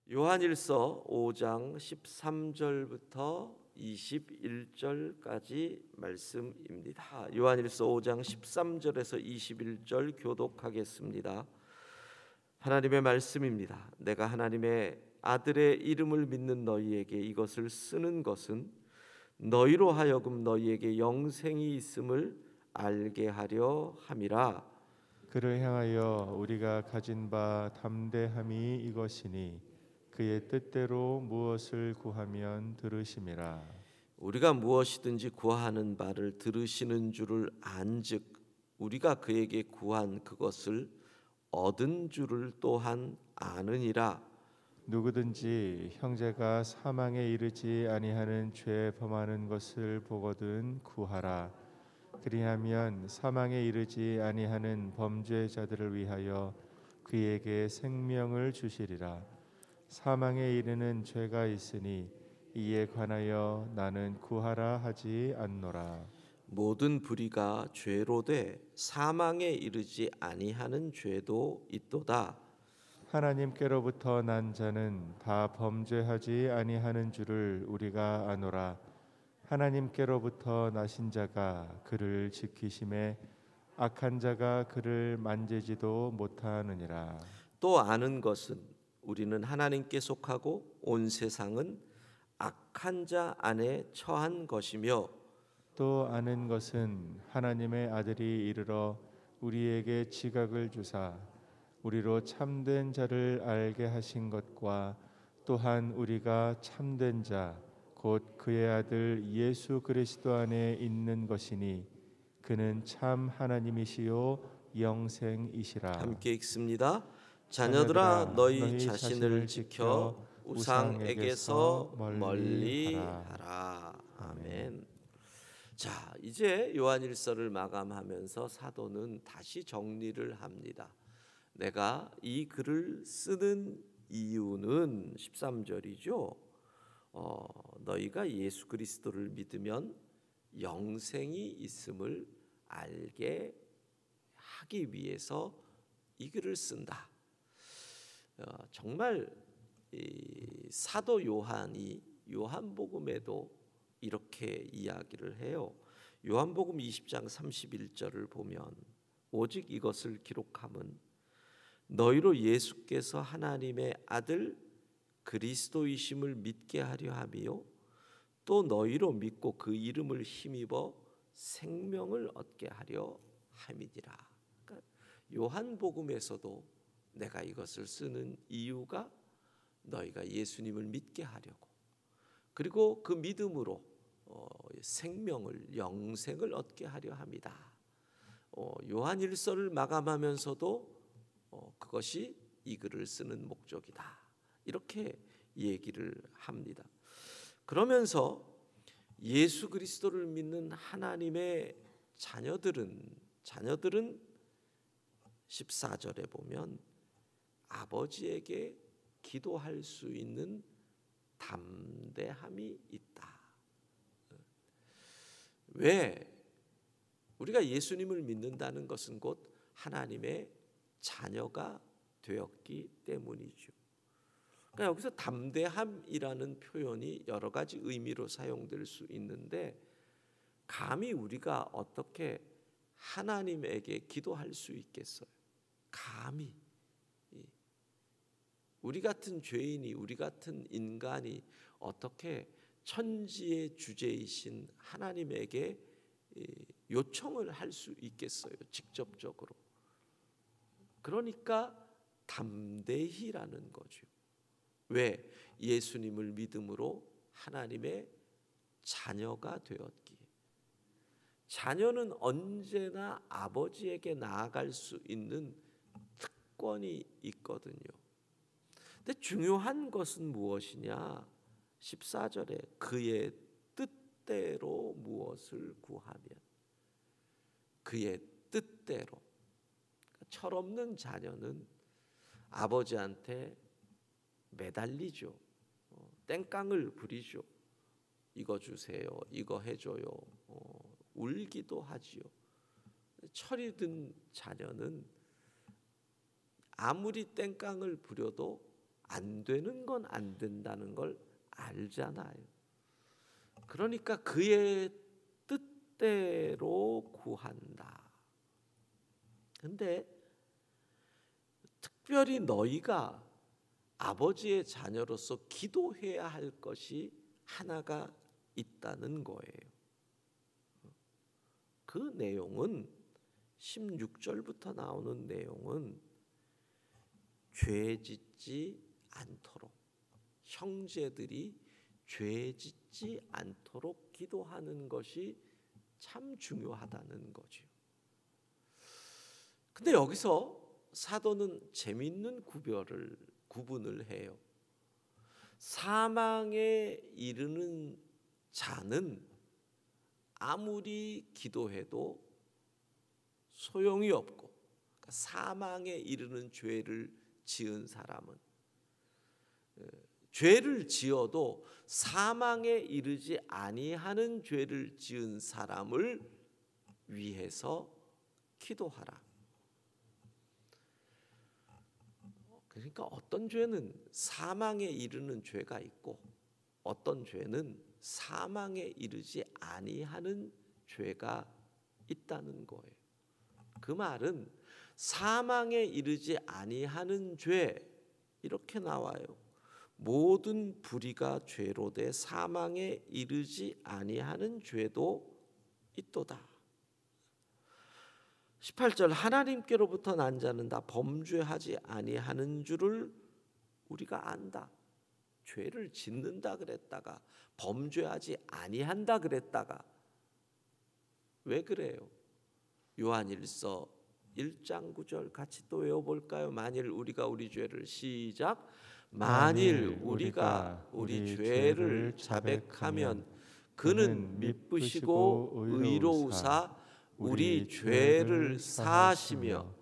요한일서 5장 13절부터 21절까지 말씀입니다. 요한일서 5장 13절에서 21절 교독하겠습니다. 하나님의 말씀입니다. 내가 하나님의 아들의 이름을 믿는 너희에게 이것을 쓰는 것은 너희로 하여금 너희에게 영생이 있음을 알게 하려 함이라. 그를 향하여 우리가 가진 바 담대함이 이것이니 그의 뜻대로 무엇을 구하면 들으심이라. 우리가 무엇이든지 구하는 바를 들으시는 줄을 안즉 우리가 그에게 구한 그것을 얻은 줄을 또한 아느니라. 누구든지 형제가 사망에 이르지 아니하는 죄 범하는 것을 보거든 구하라. 그리하면 사망에 이르지 아니하는 범죄자들을 위하여 그에게 생명을 주시리라. 사망에 이르는 죄가 있으니 이에 관하여 나는 구하라 하지 않노라. 모든 불의가 죄로 돼 사망에 이르지 아니하는 죄도 있도다. 하나님께로부터 난 자는 다 범죄하지 아니하는 줄을 우리가 아노라. 하나님께로부터 나신 자가 그를 지키심에 악한 자가 그를 만지지도 못하느니라. 또 아는 것은 우리는 하나님께 속하고 온 세상은 악한 자 안에 처한 것이며 또 아는 것은 하나님의 아들이 이르러 우리에게 지각을 주사 우리로 참된 자를 알게 하신 것과 또한 우리가 참된 자 곧 그의 아들 예수 그리스도 안에 있는 것이니 그는 참 하나님이시요 영생이시라. 함께 읽습니다. 자녀들아 너희 자신을 지켜 우상에게서 멀리하라. 아멘. 자, 이제 요한일서를 마감하면서 사도는 다시 정리를 합니다. 내가 이 글을 쓰는 이유는 13절이죠. 너희가 예수 그리스도를 믿으면 영생이 있음을 알게 하기 위해서 이 글을 쓴다. 정말 이 사도 요한이 요한복음에도 이렇게 이야기를 해요. 요한복음 20장 31절을 보면 오직 이것을 기록함은 너희로 예수께서 하나님의 아들 그리스도이심을 믿게 하려 함이요 또 너희로 믿고 그 이름을 힘입어 생명을 얻게 하려 함이니라. 그러니까 요한복음에서도 내가 이것을 쓰는 이유가 너희가 예수님을 믿게 하려고, 그리고 그 믿음으로 생명을, 영생을 얻게 하려 합니다. 요한일서를 마감하면서도 그것이 이 글을 쓰는 목적이다, 이렇게 얘기를 합니다. 그러면서 예수 그리스도를 믿는 하나님의 자녀들은 14절에 보면 아버지에게 기도할 수 있는 담대함이 있다. 왜? 우리가 예수님을 믿는다는 것은 곧 하나님의 자녀가 되었기 때문이죠. 그러니까 여기서 담대함이라는 표현이 여러 가지 의미로 사용될 수 있는데, 감히 우리가 어떻게 하나님에게 기도할 수 있겠어요? 감히 우리 같은 죄인이, 우리 같은 인간이 어떻게 천지의 주제이신 하나님에게 요청을 할 수 있겠어요? 직접적으로. 그러니까 담대히라는 거죠. 왜? 예수님을 믿음으로 하나님의 자녀가 되었기에. 자녀는 언제나 아버지에게 나아갈 수 있는 특권이 있거든요. 근데 중요한 것은 무엇이냐? 14절에 그의 뜻대로 무엇을 구하면, 그의 뜻대로. 철없는 자녀는 아버지한테 매달리죠. 땡깡을 부리죠. 이거 주세요, 이거 해줘요. 울기도 하지요. 철이 든 자녀는 아무리 땡깡을 부려도 안 되는 건 안 된다는 걸 알잖아요. 그러니까 그의 뜻대로 구한다. 근데 특별히 너희가 아버지의 자녀로서 기도해야 할 것이 하나가 있다는 거예요. 그 내용은 16절부터 나오는 내용은 죄 짓지 않도록, 형제들이 죄 짓지 않도록 기도하는 것이 참 중요하다는 거죠. 근데 여기서 사도는 재미있는 구분을 해요. 사망에 이르는 자는 아무리 기도해도 소용이 없고, 그러니까 사망에 이르는 죄를 지은 사람은, 죄를 지어도 사망에 이르지 아니하는 죄를 지은 사람을 위해서 기도하라. 그러니까 어떤 죄는 사망에 이르는 죄가 있고 어떤 죄는 사망에 이르지 아니하는 죄가 있다는 거예요. 그 말은 사망에 이르지 아니하는 죄, 이렇게 나와요. 모든 불의가 죄로 돼 사망에 이르지 아니하는 죄도 있도다. 18절, 하나님께로부터 난 자는 다 범죄하지 아니하는 줄을 우리가 안다. 죄를 짓는다 그랬다가 범죄하지 아니한다 그랬다가 왜 그래요? 요한일서 1장 9절 같이 또 외워볼까요? 만일 우리가 우리 죄를 시작. 만일 우리가 우리 죄를 자백하면 그는 미쁘시고 의로우사 우리 죄를 사하시며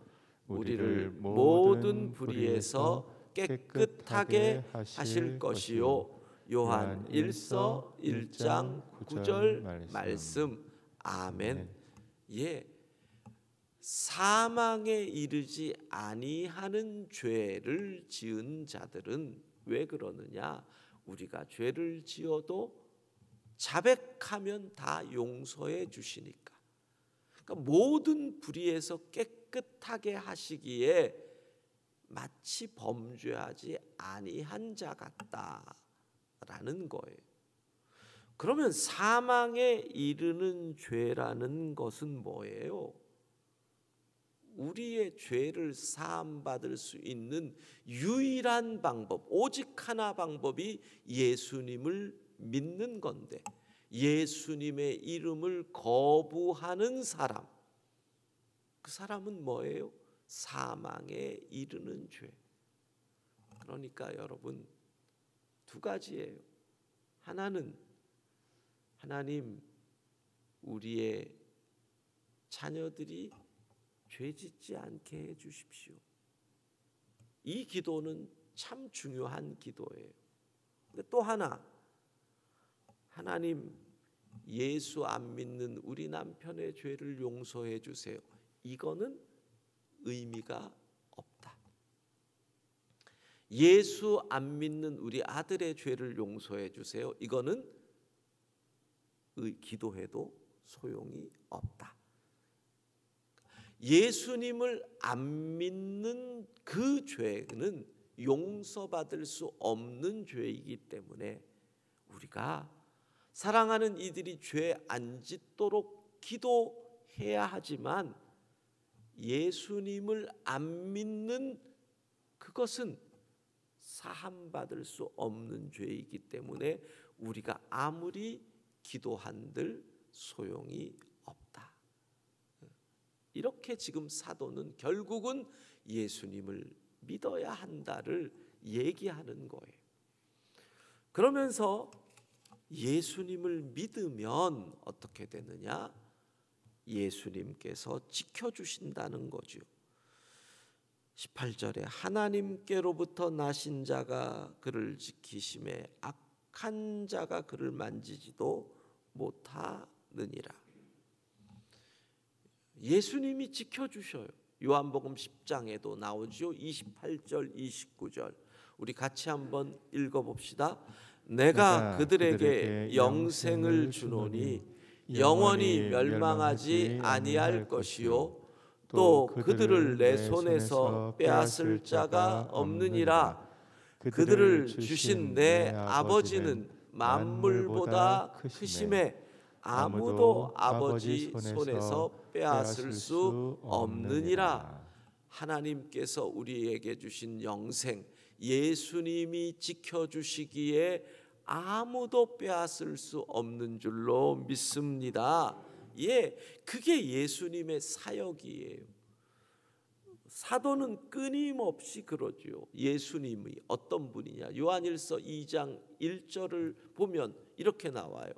우리를 모든 불의에서 깨끗하게 하실 것이요. 요한 1서 1장 9절 말씀. 아멘. 예, 사망에 이르지 아니하는 죄를 지은 자들은 왜 그러느냐? 우리가 죄를 지어도 자백하면 다 용서해 주시니까. 그러니까 모든 불의에서 깨끗하게 하시기에 마치 범죄하지 아니한 자 같다라는 거예요. 그러면 사망에 이르는 죄라는 것은 뭐예요? 우리의 죄를 사함받을 수 있는 유일한 방법, 오직 하나 방법이 예수님을 믿는 건데, 예수님의 이름을 거부하는 사람, 그 사람은 뭐예요? 사망에 이르는 죄. 그러니까 여러분, 두 가지예요. 하나는 하나님, 우리의 자녀들이 죄 짓지 않게 해 주십시오. 이 기도는 참 중요한 기도예요. 근데 또 하나, 하나님, 예수 안 믿는 우리 남편의 죄를 용서해 주세요. 이거는 의미가 없다. 예수 안 믿는 우리 아들의 죄를 용서해 주세요. 이거는 기도해도 소용이 없다. 예수님을 안 믿는 그 죄는 용서받을 수 없는 죄이기 때문에 우리가 사랑하는 이들이 죄 안 짓도록 기도해야 하지만, 예수님을 안 믿는 그것은 사함받을 수 없는 죄이기 때문에 우리가 아무리 기도한들 소용이 없다. 이렇게 지금 사도는 결국은 예수님을 믿어야 한다를 얘기하는 거예요. 그러면서 예수님을 믿으면 어떻게 되느냐? 예수님께서 지켜주신다는 거죠. 18절에 하나님께로부터 나신 자가 그를 지키심에 악한 자가 그를 만지지도 못하느니라. 예수님이 지켜주셔요. 요한복음 10장에도 나오죠. 28절 29절 우리 같이 한번 읽어봅시다. 내가 그들에게 영생을 주노니 영원히 멸망하지 아니할 것이요 또 그들을 내 손에서 빼앗을 자가 없느니라. 그들을 주신 내 아버지는 만물보다 크심에 아무도 아버지 손에서 빼앗을 수 없느니라. 하나님께서 우리에게 주신 영생, 예수님이 지켜주시기에 아무도 빼앗을 수 없는 줄로 믿습니다. 예, 그게 예수님의 사역이에요. 사도는 끊임없이 그러죠. 예수님이 어떤 분이냐? 요한일서 2장 1절을 보면 이렇게 나와요.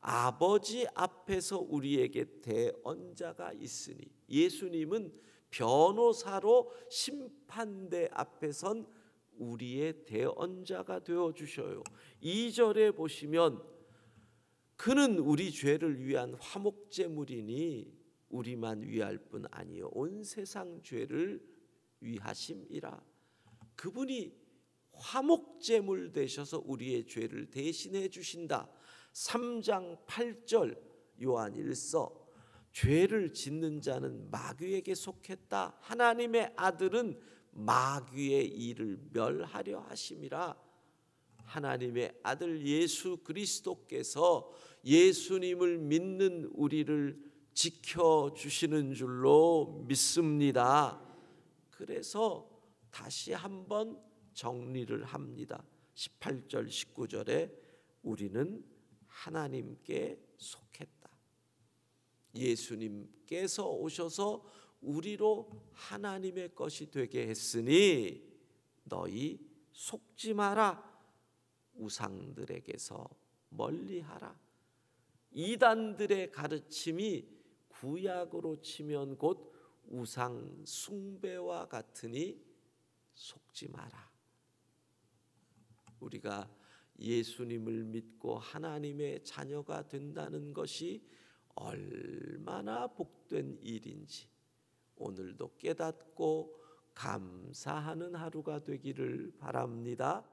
아버지 앞에서 우리에게 대언자가 있으니, 예수님은 변호사로 심판대 앞에 선 우리의 대언자가 되어 주셔요. 2절에 보시면 그는 우리 죄를 위한 화목제물이니 우리만 위할 뿐 아니요 온 세상 죄를 위하심이라. 그분이 화목제물 되셔서 우리의 죄를 대신해 주신다. 3장 8절 요한일서, 죄를 짓는 자는 마귀에게 속했다. 하나님의 아들은 마귀의 일을 멸하려 하심이라. 하나님의 아들 예수 그리스도께서 예수님을 믿는 우리를 지켜주시는 줄로 믿습니다. 그래서 다시 한번 정리를 합니다. 18절 19절에 우리는 하나님께 속했다. 예수님께서 오셔서 우리로 하나님의 것이 되게 했으니 너희 속지 마라. 우상들에게서 멀리하라. 이단들의 가르침이 구약으로 치면 곧 우상 숭배와 같으니 속지 마라. 우리가 예수님을 믿고 하나님의 자녀가 된다는 것이 얼마나 복된 일인지 오늘도 깨닫고 감사하는 하루가 되기를 바랍니다.